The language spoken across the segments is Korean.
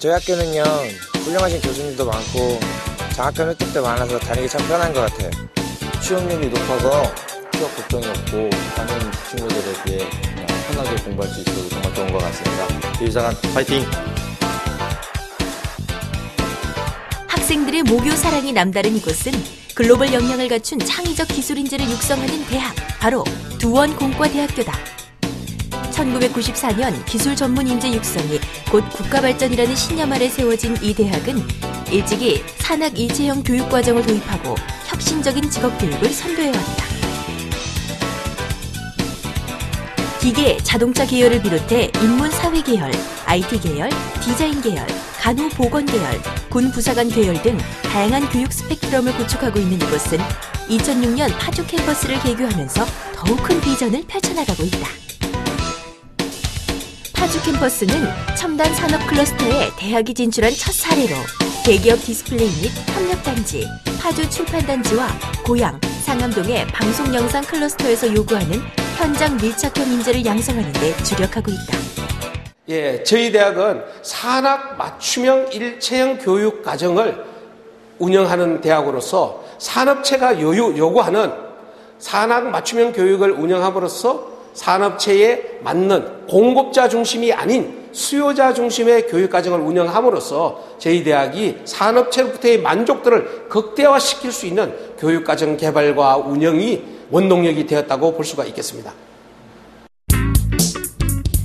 저희 학교는요, 훌륭하신 교수님도 많고 장학금 혜택도 많아서 다니기 참 편한 것 같아요. 취업률이 높아서 취업 걱정이 없고 다른 친구들에 비해 그냥 편하게 공부할 수 있어서 정말 좋은 것 같습니다. 유사관 파이팅! 학생들의 모교 사랑이 남다른 이곳은 글로벌 역량을 갖춘 창의적 기술 인재를 육성하는 대학, 바로 두원공과대학교다. 1994년 기술 전문 인재 육성이 곧 국가발전이라는 신념 아래 세워진 이 대학은 일찍이 산학 일체형 교육과정을 도입하고 혁신적인 직업교육을 선도해왔다. 기계, 자동차 계열을 비롯해 인문사회 계열, IT 계열, 디자인 계열, 간호보건 계열, 군부사관 계열 등 다양한 교육 스펙트럼을 구축하고 있는 이곳은 2006년 파주 캠퍼스를 개교하면서 더욱 큰 비전을 펼쳐나가고 있다. 파주 캠퍼스는 첨단 산업 클러스터에 대학이 진출한 첫 사례로 대기업 디스플레이 및 협력단지, 파주 출판단지와 고양, 상암동의 방송영상 클러스터에서 요구하는 현장 밀착형 인재를 양성하는 데 주력하고 있다. 예, 저희 대학은 산학 맞춤형 일체형 교육 과정을 운영하는 대학으로서 산업체가 요구하는 산학 맞춤형 교육을 운영함으로써 산업체에 맞는 공급자 중심이 아닌 수요자 중심의 교육과정을 운영함으로써 저희 대학이 산업체로부터의 만족도를 극대화시킬 수 있는 교육과정 개발과 운영이 원동력이 되었다고 볼 수가 있겠습니다.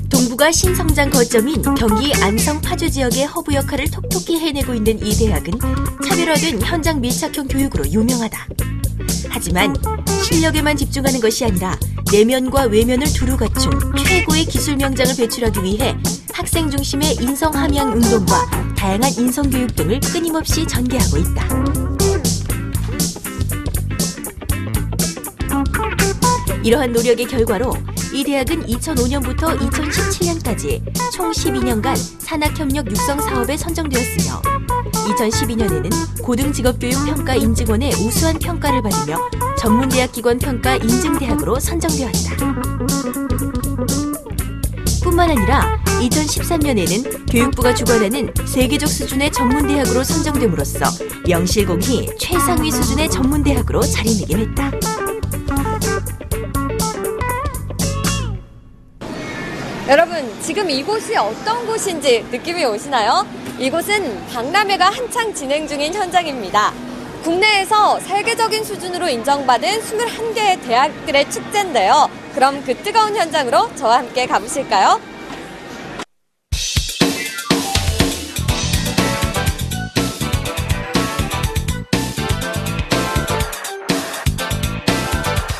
동부가 신성장 거점인 경기 안성 파주 지역의 허브 역할을 톡톡히 해내고 있는 이 대학은 차별화된 현장 밀착형 교육으로 유명하다. 하지만 실력에만 집중하는 것이 아니라 내면과 외면을 두루 갖춘 최고의 기술 명장을 배출하기 위해 학생 중심의 인성 함양 운동과 다양한 인성 교육 등을 끊임없이 전개하고 있다. 이러한 노력의 결과로 이 대학은 2005년부터 2017년까지 총 12년간 산학협력 육성 사업에 선정되었으며 2012년에는 고등직업교육평가인증원의 우수한 평가를 받으며 전문대학기관 평가 인증대학으로 선정되었다. 뿐만 아니라 2013년에는 교육부가 주관하는 세계적 수준의 전문대학으로 선정됨으로써 명실공히 최상위 수준의 전문대학으로 자리매김했다. 여러분, 지금 이곳이 어떤 곳인지 느낌이 오시나요? 이곳은 박람회가 한창 진행 중인 현장입니다. 국내에서 세계적인 수준으로 인정받은 21개의 대학들의 축제인데요. 그럼 그 뜨거운 현장으로 저와 함께 가보실까요?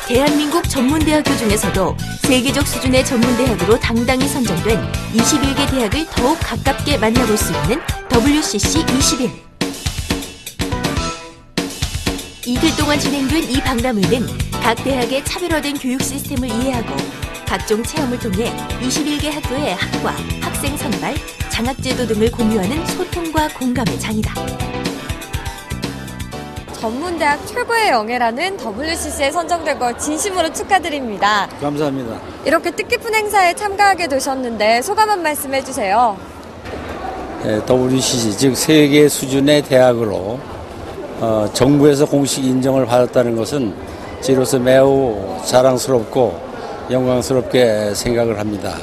대한민국 전문대학교 중에서도 세계적 수준의 전문대학으로 당당히 선정된 21개 대학을 더욱 가깝게 만나볼 수 있는 WCC 21. 이틀 동안 진행된 이 박람회는 각 대학의 차별화된 교육 시스템을 이해하고 각종 체험을 통해 21개 학교의 학과, 학생 선발, 장학제도 등을 공유하는 소통과 공감의 장이다. 전문대학 최고의 영예라는 WCC에 선정된 걸 진심으로 축하드립니다. 감사합니다. 이렇게 뜻깊은 행사에 참가하게 되셨는데 소감 한 말씀 해주세요. 네, WCC, 즉 세계 수준의 대학으로 정부에서 공식 인정을 받았다는 것은 저로서 매우 자랑스럽고 영광스럽게 생각을 합니다.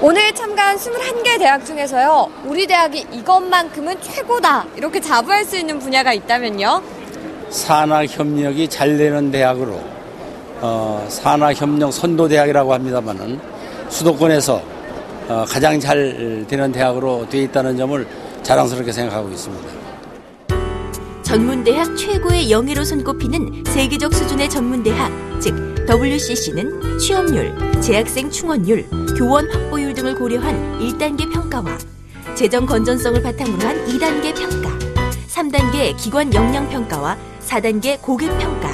오늘 참가한 21개 대학 중에서요, 우리 대학이 이것만큼은 최고다, 이렇게 자부할 수 있는 분야가 있다면요? 산학협력이 잘 되는 대학으로 산학협력 선도대학이라고 합니다만은 수도권에서 가장 잘 되는 대학으로 되어 있다는 점을 자랑스럽게 생각하고 있습니다. 전문대학 최고의 영예로 손꼽히는 세계적 수준의 전문대학, 즉 WCC는 취업률, 재학생 충원율, 교원 확보율 등을 고려한 1단계 평가와 재정 건전성을 바탕으로 한 2단계 평가, 3단계 기관 역량 평가와 4단계 고객 평가,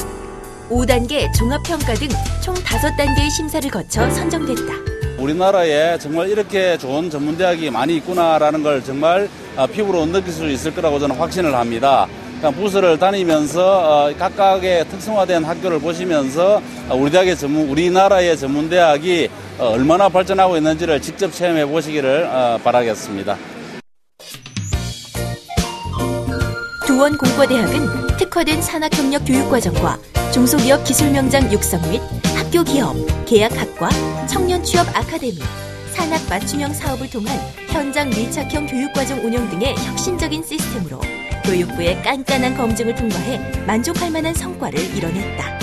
5단계 종합 평가 등 총 5단계의 심사를 거쳐 선정됐다. 우리나라에 정말 이렇게 좋은 전문대학이 많이 있구나라는 걸 정말 피부로 느낄 수 있을 거라고 저는 확신을 합니다. 부서를 다니면서 각각의 특성화된 학교를 보시면서 우리나라의 전문대학이 얼마나 발전하고 있는지를 직접 체험해 보시기를 바라겠습니다. 구원공과대학은 특화된 산학협력 교육과정과 중소기업 기술명장 육성 및 학교 기업, 계약학과, 청년취업 아카데미, 산학 맞춤형 사업을 통한 현장 밀착형 교육과정 운영 등의 혁신적인 시스템으로 교육부의 깐깐한 검증을 통과해 만족할 만한 성과를 이뤄냈다.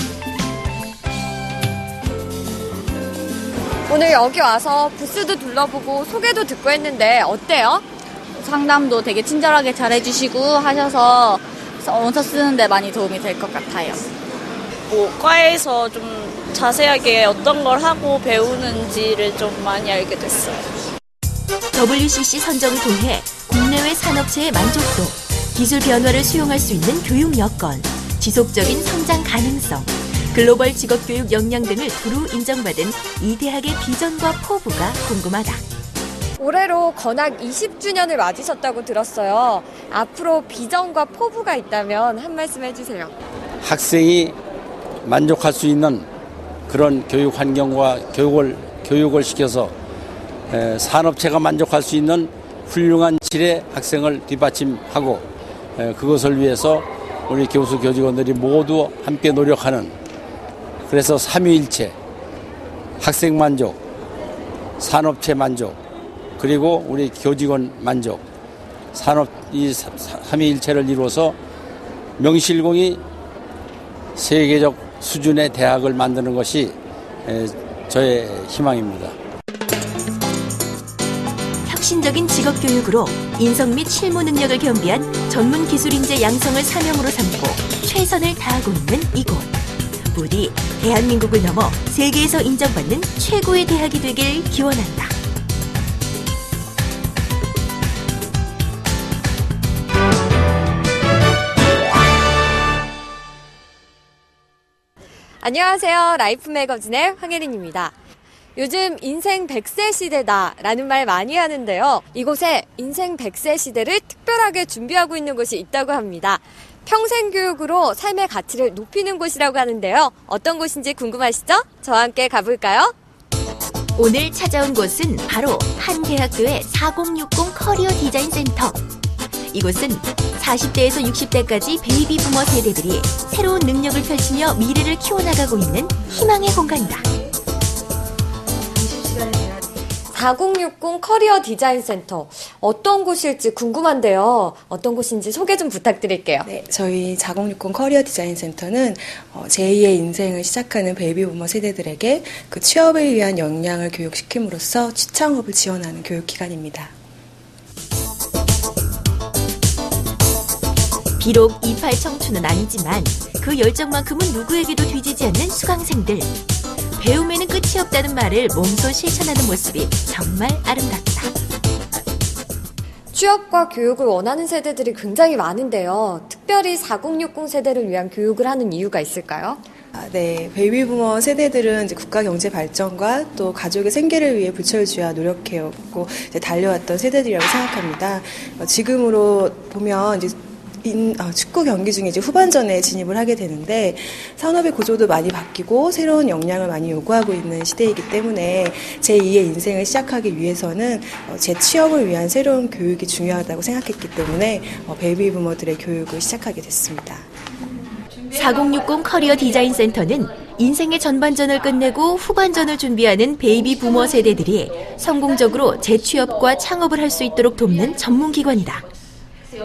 오늘 여기 와서 부스도 둘러보고 소개도 듣고 했는데 어때요? 상담도 되게 친절하게 잘해주시고 하셔서 원서 쓰는데 많이 도움이 될 것 같아요. 과에서 좀 자세하게 어떤 걸 하고 배우는지를 좀 많이 알게 됐어요. WCC 선정을 통해 국내외 산업체의 만족도, 기술 변화를 수용할 수 있는 교육 여건, 지속적인 성장 가능성, 글로벌 직업교육 역량 등을 두루 인정받은 이 대학의 비전과 포부가 궁금하다. 올해로 건학 20주년을 맞으셨다고 들었어요. 앞으로 비전과 포부가 있다면 한 말씀 해주세요. 학생이 만족할 수 있는 그런 교육 환경과 교육을 시켜서 산업체가 만족할 수 있는 훌륭한 질의 학생을 뒷받침하고 그것을 위해서 우리 교수 교직원들이 모두 함께 노력하는, 그래서 삼위일체, 학생 만족, 산업체 만족, 그리고 우리 교직원 만족, 이 삼위일체를 이루어서 명실공히 세계적 수준의 대학을 만드는 것이 저의 희망입니다. 혁신적인 직업교육으로 인성 및 실무 능력을 겸비한 전문 기술인재 양성을 사명으로 삼고 최선을 다하고 있는 이곳. 부디 대한민국을 넘어 세계에서 인정받는 최고의 대학이 되길 기원한다. 안녕하세요. 라이프 매거진의 황혜린입니다. 요즘 인생 100세 시대다라는 말 많이 하는데요. 이곳에 인생 100세 시대를 특별하게 준비하고 있는 곳이 있다고 합니다. 평생교육으로 삶의 가치를 높이는 곳이라고 하는데요. 어떤 곳인지 궁금하시죠? 저와 함께 가볼까요? 오늘 찾아온 곳은 바로 한 대학교의 4060 커리어 디자인 센터. 이곳은 40대에서 60대까지 베이비 부머 세대들이 새로운 능력을 펼치며 미래를 키워나가고 있는 희망의 공간이다. 4060 커리어 디자인 센터. 어떤 곳일지 궁금한데요. 어떤 곳인지 소개 좀 부탁드릴게요. 네, 저희 4060 커리어 디자인 센터는 제2의 인생을 시작하는 베이비 부머 세대들에게 그 취업을 위한 역량을 교육시킴으로써 취창업을 지원하는 교육기관입니다. 비록 28 청춘은 아니지만 그 열정만큼은 누구에게도 뒤지지 않는 수강생들. 배움에는 끝이 없다는 말을 몸소 실천하는 모습이 정말 아름답다. 취업과 교육을 원하는 세대들이 굉장히 많은데요. 특별히 4060 세대를 위한 교육을 하는 이유가 있을까요? 네, 베이비 부머 세대들은 이제 국가 경제 발전과 또 가족의 생계를 위해 불철주야 노력해왔고 달려왔던 세대들이라고 생각합니다. 지금으로 보면 이제 축구 경기 중에 이제 후반전에 진입을 하게 되는데 산업의 구조도 많이 바뀌고 새로운 역량을 많이 요구하고 있는 시대이기 때문에 제2의 인생을 시작하기 위해서는 재취업을 위한 새로운 교육이 중요하다고 생각했기 때문에 베이비 부머들의 교육을 시작하게 됐습니다. 4060 커리어 디자인 센터는 인생의 전반전을 끝내고 후반전을 준비하는 베이비 부머 세대들이 성공적으로 재취업과 창업을 할 수 있도록 돕는 전문기관이다.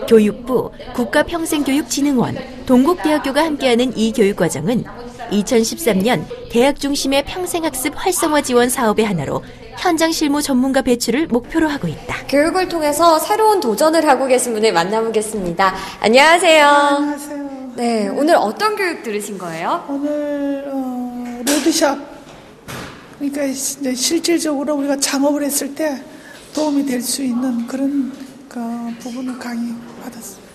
교육부, 국가평생교육진흥원, 동국대학교가 함께하는 이 교육과정은 2013년 대학 중심의 평생학습 활성화 지원 사업의 하나로 현장 실무 전문가 배출을 목표로 하고 있다. 교육을 통해서 새로운 도전을 하고 계신 분을 만나보겠습니다. 안녕하세요. 안녕하세요. 네, 오늘 어떤 교육 들으신 거예요? 오늘 로드샵, 그러니까 이제 실질적으로 우리가 창업을 했을 때 도움이 될 수 있는 그런 부분을 강의받았습니다.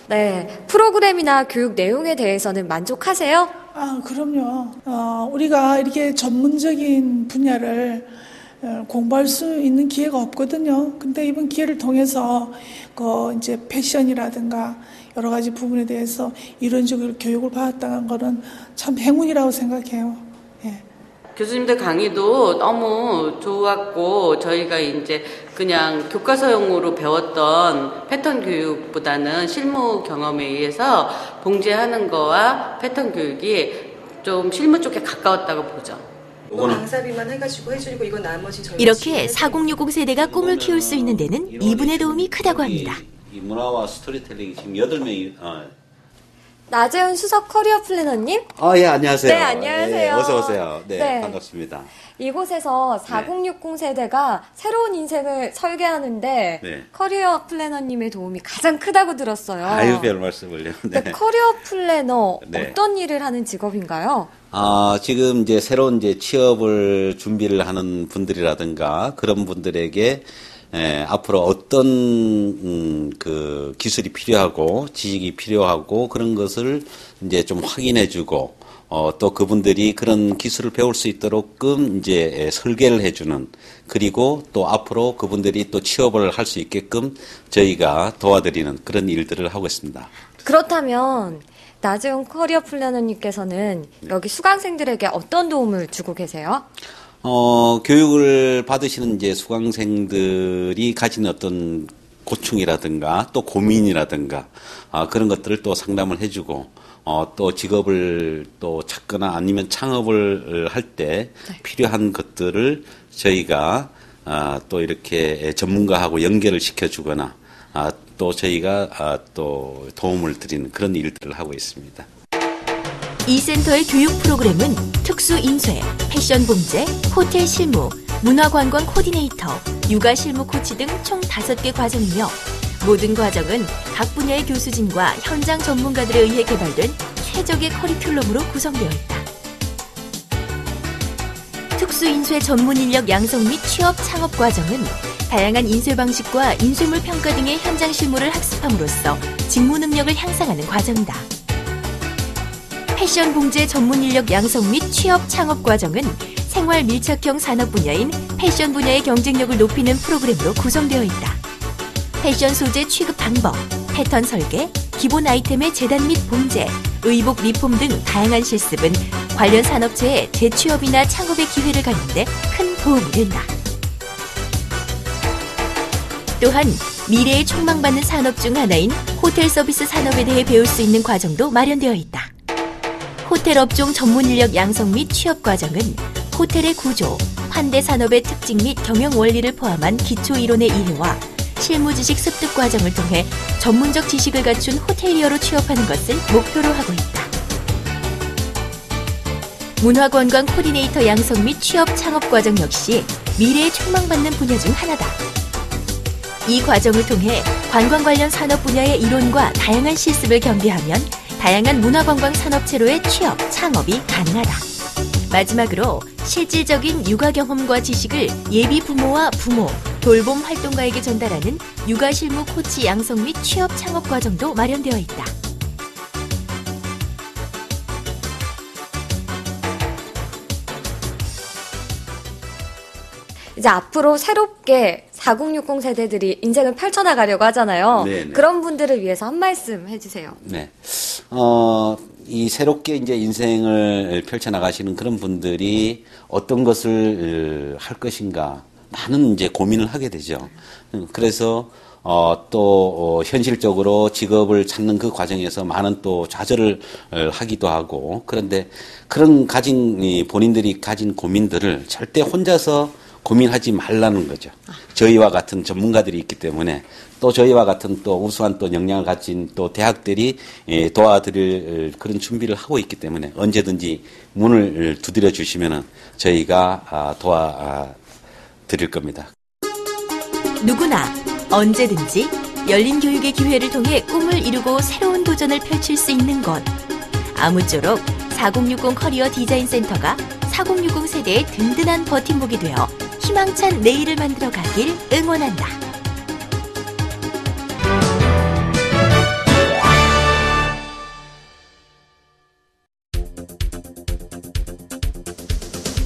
네, 프로그램이나 교육 내용에 대해서는 만족하세요? 그럼요. 우리가 이렇게 전문적인 분야를 공부할 수 있는 기회가 없거든요. 근데 이번 기회를 통해서 이제 패션이라든가 여러 가지 부분에 대해서 이론적으로 교육을 받았다는 거는 참 행운이라고 생각해요. 예. 교수님들 강의도 너무 좋았고 저희가 이제 그냥 교과서용으로 배웠던 패턴 교육보다는 실무 경험에 의해서 봉제하는 거와 패턴 교육이 좀 실무 쪽에 가까웠다고 보죠. 이건 강사비만 해가지고 해주고 이건 나머지 저희 이렇게 4060 세대가 꿈을 키울 수 있는 데는 이분의 도움이 크다고 합니다. 이 문화와 스토리텔링이 지금 8명이 나재훈 수석 커리어 플래너님. 예, 안녕하세요. 네, 안녕하세요. 예, 어서 오세요. 네, 네. 반갑습니다. 이곳에서 4060 세대가 새로운 인생을 설계하는데 네. 커리어 플래너님의 도움이 가장 크다고 들었어요. 아유, 별 말씀을요. 네. 커리어 플래너 네. 어떤 일을 하는 직업인가요? 지금 이제 새로운 이제 취업을 준비를 하는 분들이라든가 그런 분들에게 앞으로 어떤 그 기술이 필요하고 지식이 필요하고 그런 것을 이제 좀 확인해주고 또 그분들이 그런 기술을 배울 수 있도록끔 이제 설계를 해주는 그리고 또 앞으로 그분들이 또 취업을 할 수 있게끔 저희가 도와드리는 그런 일들을 하고 있습니다. 그렇다면 나재훈 커리어 플래너님께서는 여기 수강생들에게 어떤 도움을 주고 계세요? 교육을 받으시는 이제 수강생들이 가진 어떤 고충이라든가 또 고민이라든가 그런 것들을 또 상담을 해주고 또 직업을 또 찾거나 아니면 창업을 할 때 필요한 것들을 저희가 또 이렇게 전문가하고 연결을 시켜주거나 또 저희가 또 도움을 드리는 그런 일들을 하고 있습니다. 이 센터의 교육 프로그램은 특수 인쇄, 패션 봉제, 호텔 실무, 문화관광 코디네이터, 육아 실무 코치 등 총 5개 과정이며 모든 과정은 각 분야의 교수진과 현장 전문가들에 의해 개발된 최적의 커리큘럼으로 구성되어 있다. 특수인쇄 전문 인력 양성 및 취업 창업 과정은 다양한 인쇄 방식과 인쇄물 평가 등의 현장 실무를 학습함으로써 직무 능력을 향상하는 과정이다. 패션 봉제 전문 인력 양성 및 취업 창업 과정은 생활 밀착형 산업 분야인 패션 분야의 경쟁력을 높이는 프로그램으로 구성되어 있다. 패션 소재 취급 방법, 패턴 설계, 기본 아이템의 재단 및 봉제, 의복 리폼 등 다양한 실습은 관련 산업체의 재취업이나 창업의 기회를 갖는 데 큰 도움이 된다. 또한 미래에 촉망받는 산업 중 하나인 호텔 서비스 산업에 대해 배울 수 있는 과정도 마련되어 있다. 호텔 업종 전문 인력 양성 및 취업 과정은 호텔의 구조, 환대 산업의 특징 및 경영 원리를 포함한 기초 이론의 이해와 실무 지식 습득 과정을 통해 전문적 지식을 갖춘 호텔리어로 취업하는 것을 목표로 하고 있다. 문화관광 코디네이터 양성 및 취업 창업 과정 역시 미래에 촉망받는 분야 중 하나다. 이 과정을 통해 관광 관련 산업 분야의 이론과 다양한 실습을 겸비하면 다양한 문화관광 산업체로의 취업, 창업이 가능하다. 마지막으로 실질적인 육아 경험과 지식을 예비 부모와 부모, 돌봄 활동가에게 전달하는 육아 실무 코치 양성 및 취업 창업 과정도 마련되어 있다. 이제 앞으로 새롭게 4060 세대들이 인생을 펼쳐나가려고 하잖아요. 네네. 그런 분들을 위해서 한 말씀 해주세요. 네. 이 새롭게 이제 인생을 펼쳐나가시는 그런 분들이 어떤 것을 할 것인가 많은 이제 고민을 하게 되죠. 그래서 또 현실적으로 직업을 찾는 그 과정에서 많은 또 좌절을 하기도 하고 그런데 그런 본인들이 가진 고민들을 절대 혼자서 고민하지 말라는 거죠. 저희와 같은 전문가들이 있기 때문에 또 저희와 같은 또 우수한 또 역량을 가진 또 대학들이 도와드릴 그런 준비를 하고 있기 때문에 언제든지 문을 두드려 주시면은 저희가 도와드릴 겁니다. 누구나 언제든지 열린 교육의 기회를 통해 꿈을 이루고 새로운 도전을 펼칠 수 있는 곳. 아무쪼록 4060 커리어 디자인 센터가 4060 세대의 든든한 버팀목이 되어 희망찬 내일을 만들어 가길 응원한다.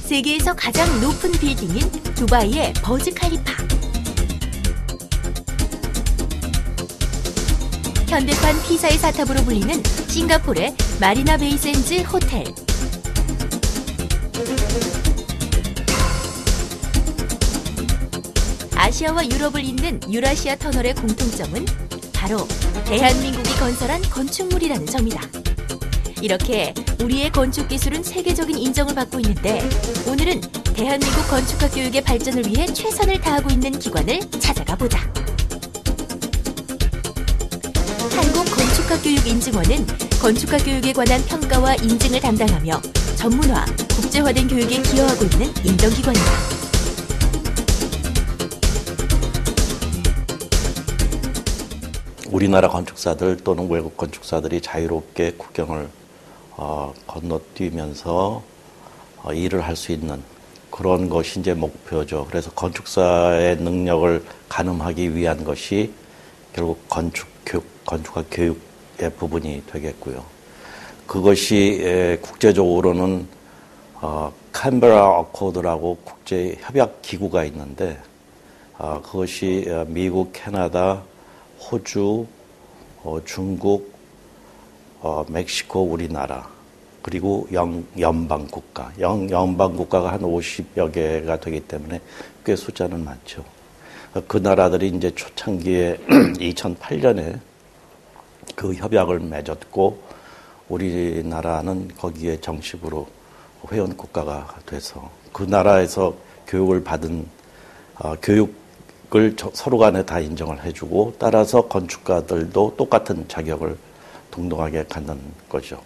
세계에서 가장 높은 빌딩인 두바이의 버즈 칼리파. 현대판 피사의 사탑으로 불리는 싱가포르의 마리나 베이 샌즈 호텔. 아시아와 유럽을 잇는 유라시아 터널의 공통점은 바로 대한민국이 건설한 건축물이라는 점이다. 이렇게 우리의 건축 기술은 세계적인 인정을 받고 있는데 오늘은 대한민국 건축학 교육의 발전을 위해 최선을 다하고 있는 기관을 찾아가 보자. 한국건축학교육인증원은 건축학 교육에 관한 평가와 인증을 담당하며 전문화, 국제화된 교육에 기여하고 있는 인정기관이다. 우리나라 건축사들 또는 외국 건축사들이 자유롭게 국경을 건너뛰면서 일을 할 수 있는 그런 것이 이제 목표죠. 그래서 건축사의 능력을 가늠하기 위한 것이 결국 건축학 교육의 부분이 되겠고요. 그것이 국제적으로는 캔베라 어코드라고 국제 협약 기구가 있는데 그것이 미국, 캐나다, 호주, 중국, 멕시코, 우리나라 그리고 연방 국가, 연방 국가가 한 50여 개가 되기 때문에 꽤 숫자는 많죠. 그 나라들이 이제 초창기에 2008년에 그 협약을 맺었고 우리나라는 거기에 정식으로 회원 국가가 돼서 그 나라에서 교육을 받은 교육을 서로 간에 다 인정을 해주고 따라서 건축가들도 똑같은 자격을 동등하게 갖는 거죠.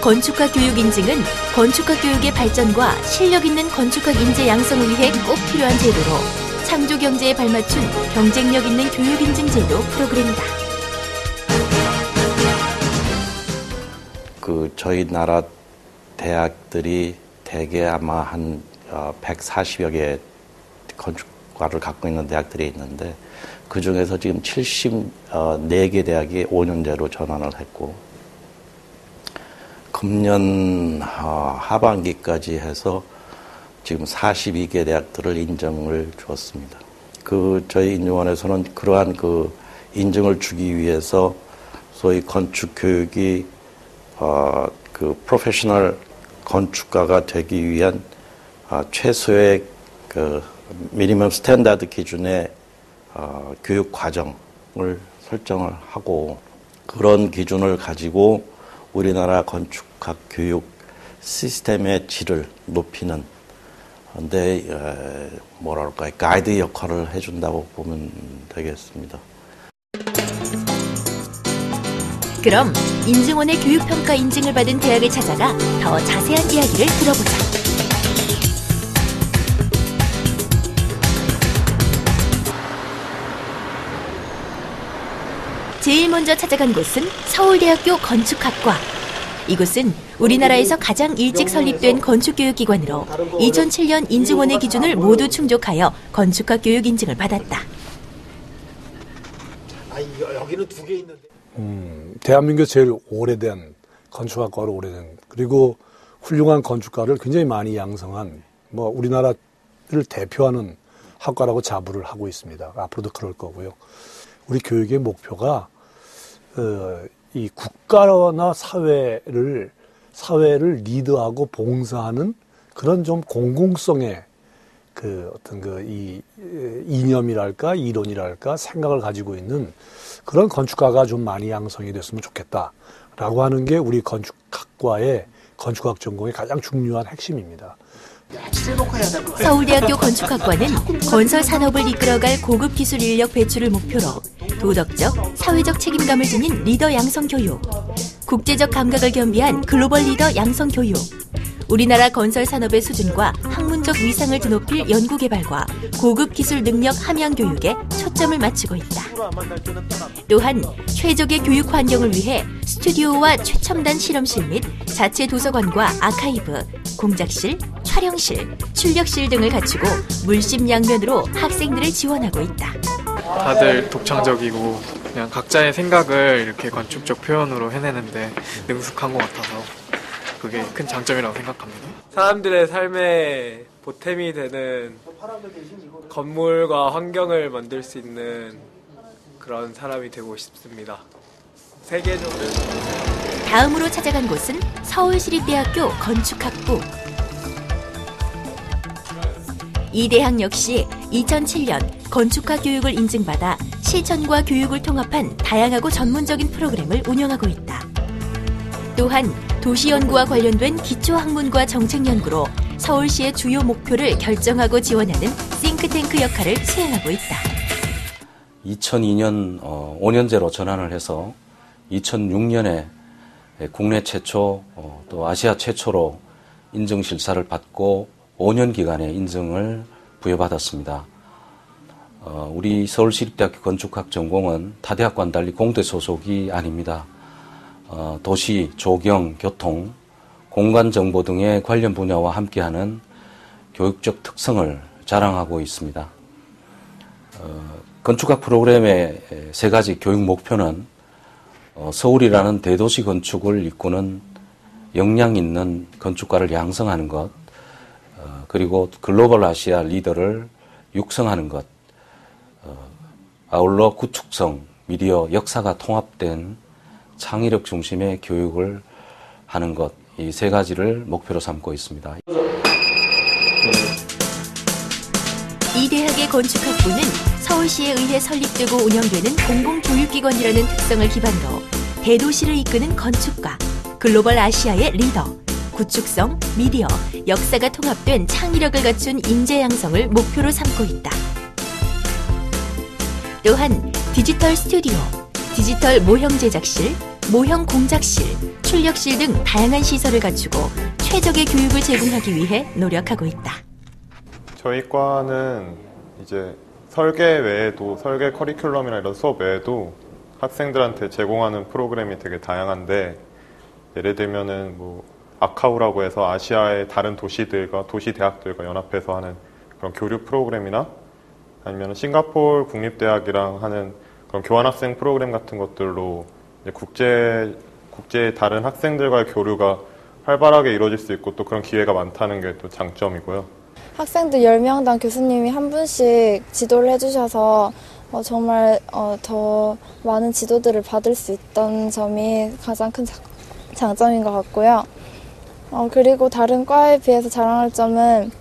건축학 교육 인증은 건축학 교육의 발전과 실력 있는 건축학 인재 양성을 위해 꼭 필요한 제도로 창조 경제에 발맞춘 경쟁력 있는 교육 인증 제도 프로그램이다. 저희 나라 대학들이 대개 아마 한 140여 개 건축과를 갖고 있는 대학들이 있는데 그 중에서 지금 74개 대학이 5년제로 전환을 했고 금년 하반기까지 해서 지금 42개 대학들을 인정을 주었습니다. 저희 인증원에서는 그러한 인증을 주기 위해서 소위 건축 교육이 프로페셔널 건축가가 되기 위한 최소의 미니멈 스탠다드 기준의 교육 과정을 설정을 하고 그런 기준을 가지고 우리나라 건축학 교육 시스템의 질을 높이는 가이드 역할을 해준다고 보면 되겠습니다. 그럼 인증원의 교육평가 인증을 받은 대학을 찾아가 더 자세한 이야기를 들어보자. 제일 먼저 찾아간 곳은 서울대학교 건축학과. 이곳은 우리나라에서 가장 일찍 설립된 건축교육기관으로 2007년 인증원의 기준을 모두 충족하여 건축학 교육 인증을 받았다. 여기는 두 개 있는데. 대한민국 제일 오래된 건축학과로 오래된 그리고 훌륭한 건축가를 굉장히 많이 양성한 우리나라를 대표하는 학과라고 자부를 하고 있습니다. 앞으로도 그럴 거고요. 우리 교육의 목표가 이 국가나 사회를 리드하고 봉사하는 그런 좀 공공성의 이 이념이랄까 이론이랄까 생각을 가지고 있는 그런 건축가가 좀 많이 양성이 됐으면 좋겠다라고 하는 게 우리 건축학과의 건축학 전공의 가장 중요한 핵심입니다. 서울대학교 건축학과는 건설 산업을 이끌어갈 고급 기술 인력 배출을 목표로 도덕적, 사회적 책임감을 지닌 리더 양성 교육, 국제적 감각을 겸비한 글로벌 리더 양성 교육, 우리나라 건설 산업의 수준과 학문적 위상을 드높일 연구 개발과 고급 기술 능력 함양 교육에 초점을 맞추고 있다. 또한 최적의 교육 환경을 위해 스튜디오와 최첨단 실험실 및 자체 도서관과 아카이브, 공작실, 촬영실, 출력실 등을 갖추고 물심양면으로 학생들을 지원하고 있다. 다들 독창적이고 그냥 각자의 생각을 이렇게 건축적 표현으로 해내는데 능숙한 것 같아서 그게 큰 장점이라고 생각합니다. 사람들의 삶에 보탬이 되는 건물과 환경을 만들 수 있는 그런 사람이 되고 싶습니다. 세계적으로. 다음으로 찾아간 곳은 서울시립대학교 건축학부. 이 대학 역시 2007년 건축학 교육을 인증받아 실천과 교육을 통합한 다양하고 전문적인 프로그램을 운영하고 있다. 또한 도시연구와 관련된 기초학문과 정책연구로 서울시의 주요 목표를 결정하고 지원하는 싱크탱크 역할을 수행하고 있다. 2002년 5년제로 전환을 해서 2006년에 국내 최초 또 아시아 최초로 인증실사를 받고 5년 기간의 인증을 부여받았습니다. 우리 서울시립대학교 건축학 전공은 타 대학과는 달리 공대 소속이 아닙니다. 도시, 조경, 교통, 공간정보 등의 관련 분야와 함께하는 교육적 특성을 자랑하고 있습니다. 건축학 프로그램의 3가지 교육 목표는 서울이라는 대도시 건축을 이끄는 역량 있는 건축가를 양성하는 것, 그리고 글로벌 아시아 리더를 육성하는 것, 아울러 구축성, 미디어, 역사가 통합된 창의력 중심의 교육을 하는 것, 이 3가지를 목표로 삼고 있습니다. 이 대학의 건축학부는 서울시에 의해 설립되고 운영되는 공공교육기관이라는 특성을 기반으로 대도시를 이끄는 건축가, 글로벌 아시아의 리더, 구축성, 미디어, 역사가 통합된 창의력을 갖춘 인재 양성을 목표로 삼고 있다. 또한 디지털 스튜디오, 디지털 모형 제작실, 모형 공작실, 출력실 등 다양한 시설을 갖추고 최적의 교육을 제공하기 위해 노력하고 있다. 저희 과는 이제 설계 외에도 설계 커리큘럼이나 이런 수업 외에도 학생들한테 제공하는 프로그램이 되게 다양한데, 예를 들면은 뭐 아카우라고 해서 아시아의 다른 도시들과 도시 대학들과 연합해서 하는 그런 교류 프로그램이나, 아니면 싱가포르 국립대학이랑 하는 그런 교환학생 프로그램 같은 것들로 이제 국제 다른 학생들과의 교류가 활발하게 이루어질 수 있고, 또 그런 기회가 많다는 게 또 장점이고요. 학생들 10명당 교수님이 한 분씩 지도를 해주셔서 정말 더 많은 지도들을 받을 수 있던 점이 가장 큰 장점인 것 같고요. 그리고 다른 과에 비해서 자랑할 점은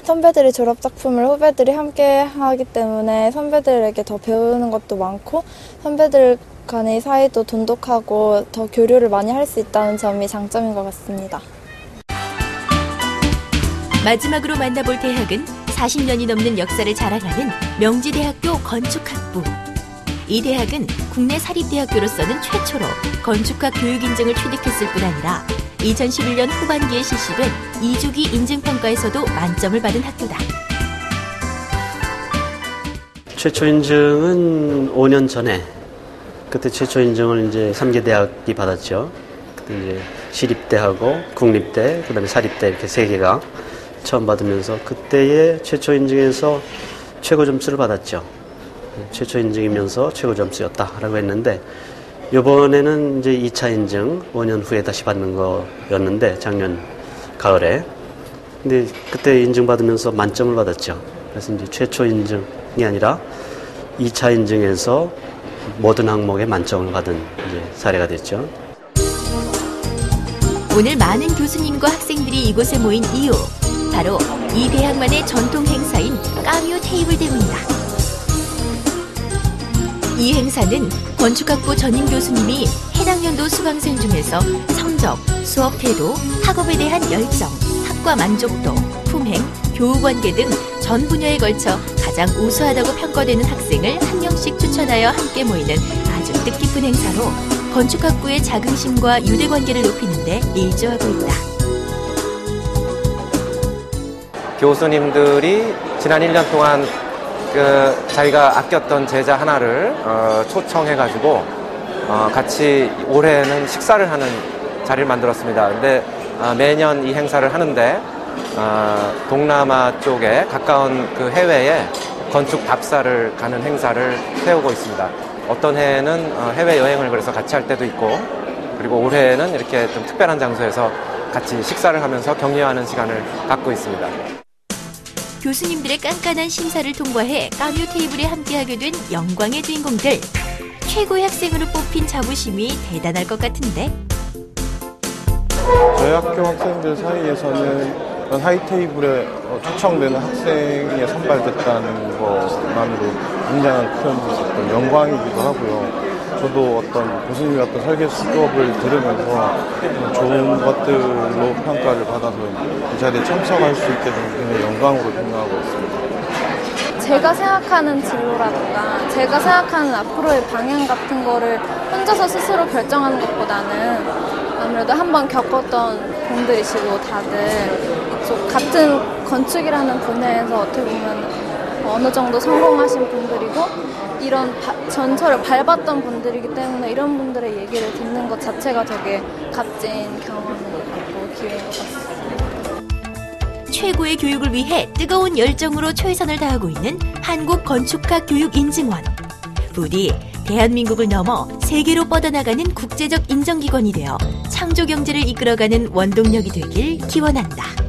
선배들이 졸업작품을 후배들이 함께 하기 때문에 선배들에게 더 배우는 것도 많고, 선배들 간의 사이도 돈독하고 더 교류를 많이 할 수 있다는 점이 장점인 것 같습니다. 마지막으로 만나볼 대학은 40년이 넘는 역사를 자랑하는 명지대학교 건축학부. 이 대학은 국내 사립대학교로서는 최초로 건축학 교육인증을 취득했을 뿐 아니라 2011년 후반기에 실시된 2주기 인증평가에서도 만점을 받은 학교다. 최초 인증은 5년 전에, 그때 최초 인증을 이제 3개 대학이 받았죠. 그때 이제 시립대하고 국립대, 그다음에 사립대 이렇게 3개가 처음 받으면서 그때의 최초 인증에서 최고 점수를 받았죠. 최초 인증이면서 최고 점수였다라고 했는데, 이번에는 이제 2차 인증 5년 후에 다시 받는 거였는데, 작년 가을에. 근데 그때 인증 받으면서 만점을 받았죠. 그래서 이제 최초 인증이 아니라 2차 인증에서 모든 항목에 만점을 받은 이제 사례가 됐죠. 오늘 많은 교수님과 학생들이 이곳에 모인 이유, 바로 이 대학만의 전통 행사인 까뮤 테이블 대회입니다. 이 행사는 건축학부 전임 교수님이 해당 연도 수강생 중에서 성적, 수업 태도, 학업에 대한 열정, 학과 만족도, 품행, 교우관계 등 전 분야에 걸쳐 가장 우수하다고 평가되는 학생을 한 명씩 추천하여 함께 모이는 아주 뜻깊은 행사로 건축학부의 자긍심과 유대관계를 높이는 데 일조하고 있다. 교수님들이 지난 1년 동안 자기가 아꼈던 제자 하나를 초청해가지고 같이 올해는 식사를 하는 자리를 만들었습니다. 근데 매년 이 행사를 하는데 동남아 쪽에 가까운 그 해외에 건축 답사를 가는 행사를 세우고 있습니다. 어떤 해에는 해외 여행을 그래서 같이 할 때도 있고, 그리고 올해는 이렇게 좀 특별한 장소에서 같이 식사를 하면서 격려하는 시간을 갖고 있습니다. 교수님들의 깐깐한 심사를 통과해 까뮤 테이블에 함께하게 된 영광의 주인공들. 최고의 학생으로 뽑힌 자부심이 대단할 것 같은데. 저희 학교 학생들 사이에서는 하이테이블에 초청되는 학생이 선발됐다는 것만으로 굉장한 큰 어떤 영광이기도 하고요. 저도 어떤 교수님의 어떤 설계 수업을 들으면서 좋은 것들로 평가를 받아서 이 자리에 참석할 수 있게 된 굉장히 영광으로 생각하고 있습니다. 제가 생각하는 진로라든가 제가 생각하는 앞으로의 방향 같은 거를 혼자서 스스로 결정하는 것보다는 아무래도 한번 겪었던 분들이시고 다들 같은 건축이라는 분야에서 어떻게 보면 어느 정도 성공하신 분들이고 이런 전철을 밟았던 분들이기 때문에 이런 분들의 얘기를 듣는 것 자체가 되게 값진 경험이고 기회인 것 같습니다. 최고의 교육을 위해 뜨거운 열정으로 최선을 다하고 있는 한국건축학교육인증원. 부디 대한민국을 넘어 세계로 뻗어나가는 국제적 인정기관이 되어 창조 경제를 이끌어가는 원동력이 되길 기원한다.